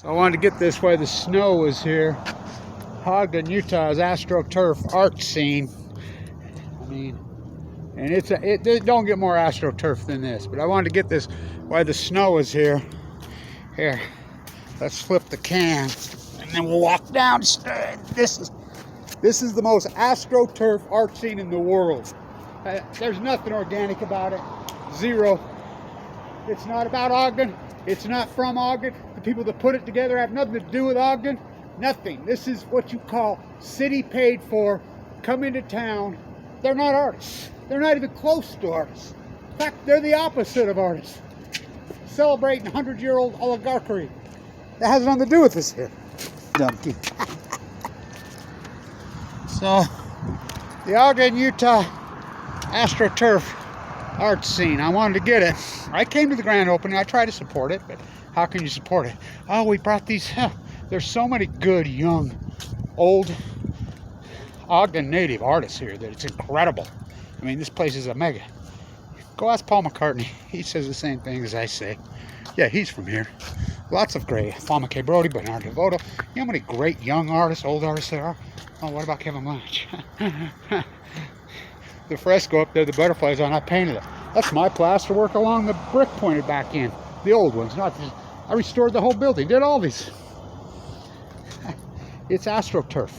So I wanted to get this while the snow was here. Ogden, Utah's ASTROTURF art scene. I mean, and it don't get more ASTROTURF than this, but I wanted to get this while the snow was here. Here, let's flip the can, and then we'll walk down. This is the most ASTROTURF art scene in the world. There's nothing organic about it. Zero. It's not about Ogden. It's not from Ogden. The people that put it together have nothing to do with Ogden. Nothing. This is what you call city paid for. Come into town. They're not artists. They're not even close to artists. In fact, they're the opposite of artists. Celebrating 100-year-old oligarchy. That has nothing to do with this here. Donkey. So, the Ogden, Utah ASTROTURF art scene. I wanted to get it. I came to the grand opening. I tried to support it, but how can you support it? Oh, we brought these. There's so many good, young, old Ogden native artists here that it's incredible. I mean, this place is a mega. Go ask Paul McCartney. He says the same thing as I say. Yeah, he's from here. Lots of great. Paul McKay Brody, Bernard DeVoto. You know how many great young artists, old artists there are? Oh, what about Kevin Blanch? The fresco up there, the butterflies on, I painted it. That's my plaster work along the brick pointed back in. The old ones, not just, I restored the whole building, did all these. It's ASTROTURF.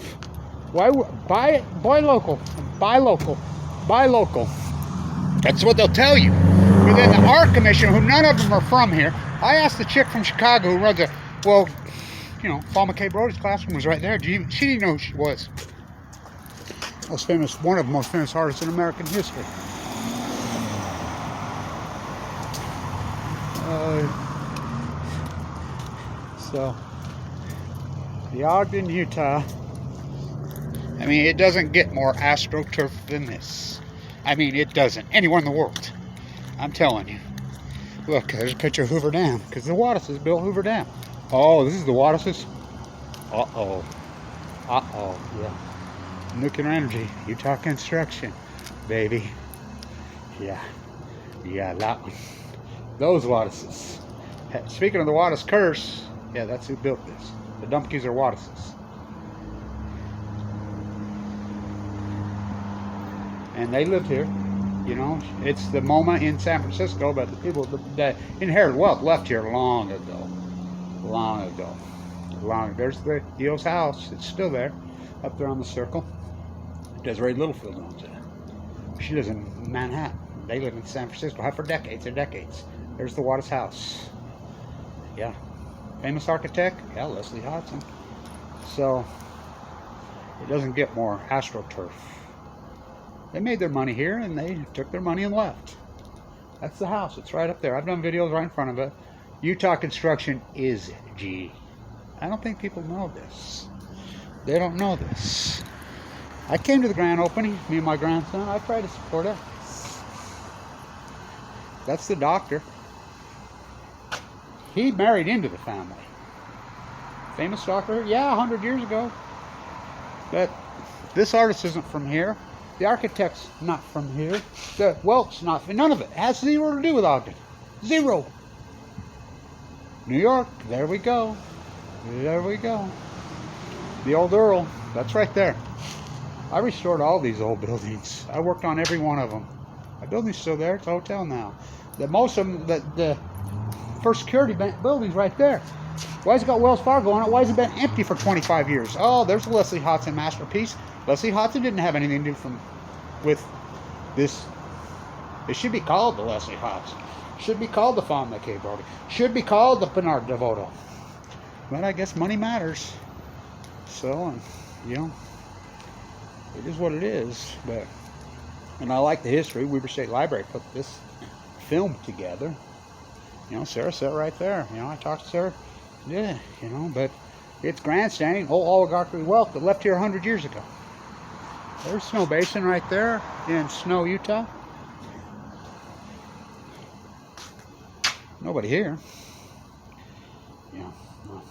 Why buy it? Buy local. Buy local. Buy local. That's what they'll tell you. But then the art commission, who none of them are from here, I asked the chick from Chicago who runs it. Well, you know, Paul McKay Brody's classroom was right there. She didn't know who she was. Most famous, one of the most famous artists in American history. So, the Ogden, Utah. I mean, it doesn't get more ASTROTURF than this. I mean, it doesn't. Anywhere in the world. I'm telling you. Look, there's a picture of Hoover Dam, because the Wattises built Hoover Dam. Oh, this is the Wattises? Uh-oh. Uh-oh, yeah. Nuclear energy, Utah construction, baby. Yeah, that one. Those Wattises. Speaking of the Wattis curse, yeah, that's who built this. The Dumpkies are Wattises. And they lived here. You know, it's the MoMA in San Francisco, but the people that inherited wealth left here long ago. Long ago. There's the Eo's house. It's still there, up there on the circle. Desiree Littlefield owns it. She lives in Manhattan. They live in San Francisco. Have for decades and decades. There's the Wattis house. Yeah. Famous architect? Yeah, Leslie Hodson. So, it doesn't get more ASTROTURF. They made their money here, and they took their money and left. That's the house. It's right up there. I've done videos right in front of it. Utah construction is G. I don't think people know this. They don't know this. I came to the grand opening, me and my grandson. I tried to support it. That's the doctor. He married into the family. Famous doctor? Yeah, 100 years ago. But this artist isn't from here. The architect's not from here. The Welch's not from, none of it. It has zero to do with Ogden. Zero. New York, there we go. There we go. The old Earl, that's right there. I restored all these old buildings. I worked on every one of them. My building's still there. It's a hotel now. Most of them, the first security building's right there. Why has it got Wells Fargo on it? Why has it been empty for 25 years? Oh, there's a Leslie Hodson masterpiece. Leslie Hodson didn't have anything to do with this. It should be called the Leslie Hodson. Should be called the Paul McKay Brody. Should be called the Bernard DeVoto. But I guess money matters. So, you know, it is what it is. But, and I like the history. Weber State Library put this film together. You know, Sarah sat right there. You know, I talked to Sarah. Yeah, you know, but it's grandstanding. Old oligarchy wealth that left here 100 years ago. There's Snow Basin right there in Snow, Utah. Nobody here. Yeah. No.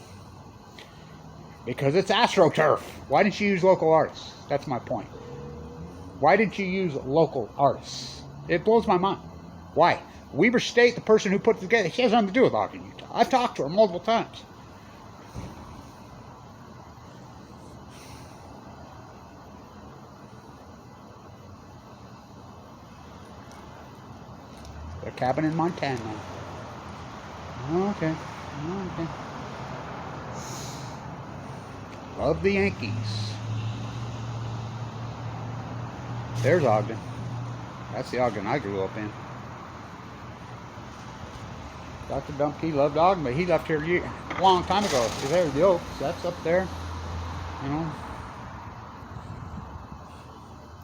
Because it's ASTROTURF. Why didn't you use local artists? That's my point. Why didn't you use local artists? It blows my mind. Why? Weber State, the person who put it together, she has nothing to do with Ogden, Utah. I've talked to her multiple times. cabin in Montana. Okay. Okay. Love the Yankees. There's Ogden. That's the Ogden I grew up in. Dr. Dumpke loved Ogden, but he left here a long time ago. There's the Oaks. That's up there. You know.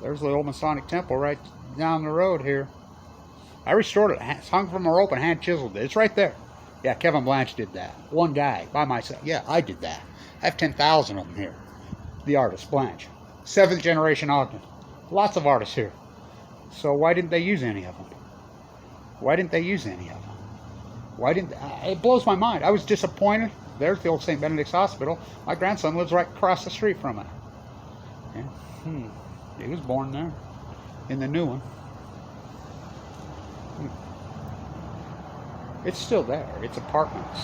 There's the old Masonic temple right down the road here. I restored it. It's hung from a rope and hand chiseled it. It's right there. Yeah, Kevin Blanche did that. One guy by myself. Yeah, I did that. I have 10,000 of them here. The artist, Blanche. 7th generation Ogden. Lots of artists here. So why didn't they use any of them? Why didn't they use any of them? Why didn't they? It blows my mind. I was disappointed. There's the old St. Benedict's Hospital. My grandson lives right across the street from it. Yeah. He was born there. In the new one. It's still there. It's apartments.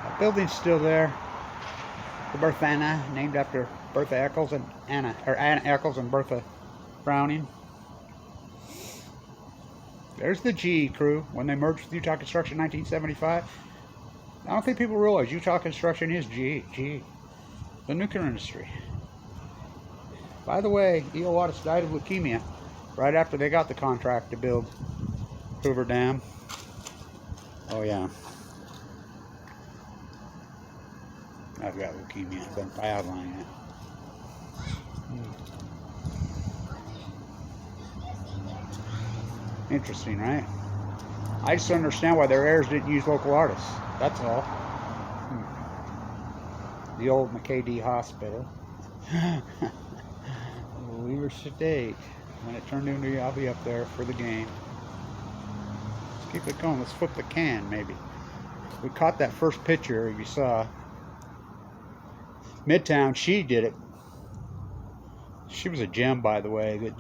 That building's still there. The Berthana, named after Bertha Eccles and Anna Eccles and Bertha Browning. There's the GE crew when they merged with Utah Construction in 1975. I don't think people realize Utah Construction is GE, the nuclear industry. By the way, E.O. Wattis died of leukemia right after they got the contract to build Hoover Dam. Oh yeah. I've got leukemia, but I outline it. Interesting, right? I just don't understand why their heirs didn't use local artists. That's all. The old McKay-D Hospital. Weaver State. When it turned into, I'll be up there for the game. Let's keep it going. Let's flip the can, maybe. We caught that first picture you saw. Midtown, she did it. She was a gem, by the way,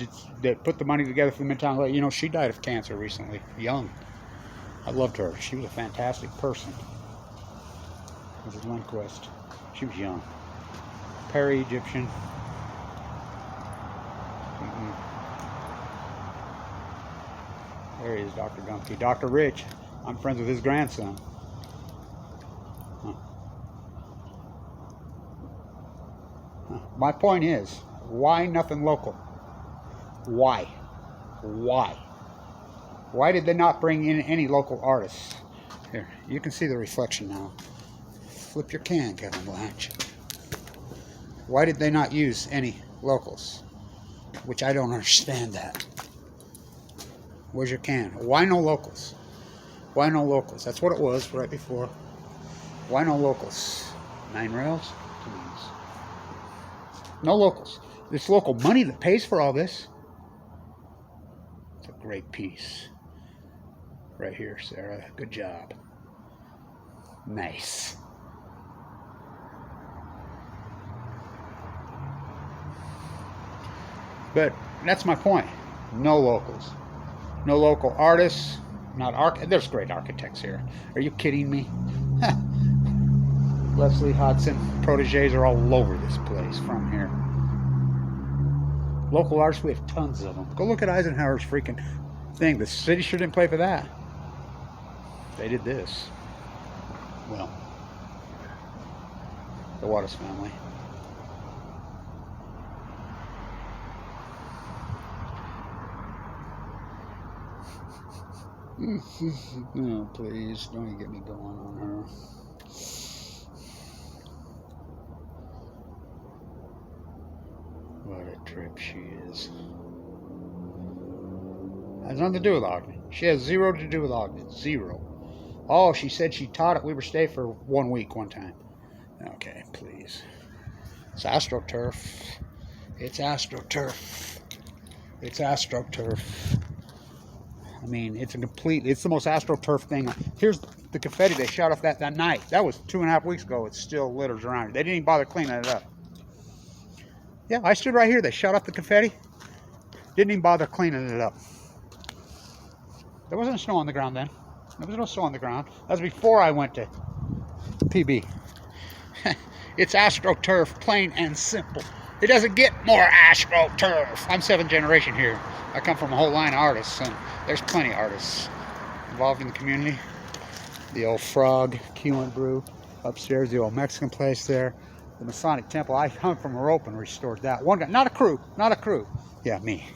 that put the money together for the Midtown. You know, she died of cancer recently, young. I loved her. She was a fantastic person. Mrs. Lundquist. She was young. Perry, Egyptian. There he is, Dr. Dumpke. Dr. Rich. I'm friends with his grandson. My point is, why nothing local? Why? Why? Why did they not bring in any local artists? Here, you can see the reflection now. Flip your can, Kevin Blanche. Why did they not use any locals? Which I don't understand that. Where's your can? Why no locals? Why no locals? That's what it was right before. Why no locals? 9 rails? Please. No locals. It's local money that pays for all this. It's a great piece. Right here, Sarah. Good job. Nice. But that's my point. No locals. No local artists. There's great architects here. Are you kidding me? Leslie Hodson proteges are all over this place from here. Local artists, we have tons of them. Go look at Eisenhower's freaking thing. The city sure didn't play for that. They did this. Well, the Wattis family. Oh, please, don't even get me going on her. What a trip she is. Has nothing to do with Ogden. She has zero to do with Ogden. Zero. Oh, she said she taught at Weber State for 1 week one time. Okay, please. It's ASTROTURF. It's ASTROTURF. It's ASTROTURF. I mean, it's the most ASTROTURF thing. Here's the confetti they shot off that night. That was 2.5 weeks ago. It still litters around it. They didn't even bother cleaning it up. Yeah, I stood right here. They shot off the confetti. Didn't even bother cleaning it up. There wasn't snow on the ground then. There was no snow on the ground. That was before I went to PB. It's ASTROTURF, plain and simple. It doesn't get more ASTROTURF. I'm 7th generation here. I come from a whole line of artists, and there's plenty of artists involved in the community. The old Frog, Q and Brew upstairs, the old Mexican place there, the Masonic Temple. I hung from a rope and restored that. One guy, not a crew. Yeah, me.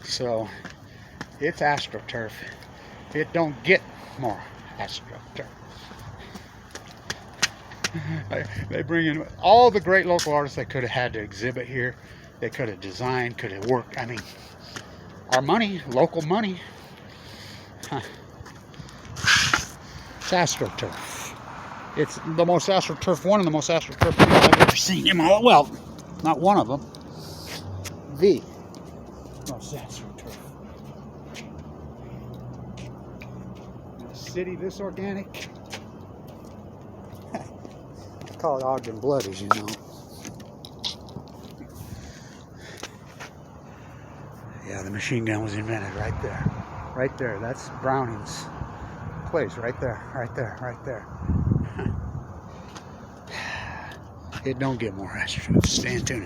So it's ASTROTURF. It don't get more ASTROTURF. They bring in all the great local artists they could have had to exhibit here. They could have designed, could have worked. I mean, our money, local money. It's ASTROTURF. It's the most ASTROTURF, one of the most ASTROTURF people I've ever seen in my life. Well, not one of them. The most ASTROTURF. In a city this organic. I call it Ogden blood, as you know. Yeah, the machine gun was invented right there. Right there. That's Browning's place. Right there. Right there. Right there. It don't get more ASTROTURF. Stay tuned.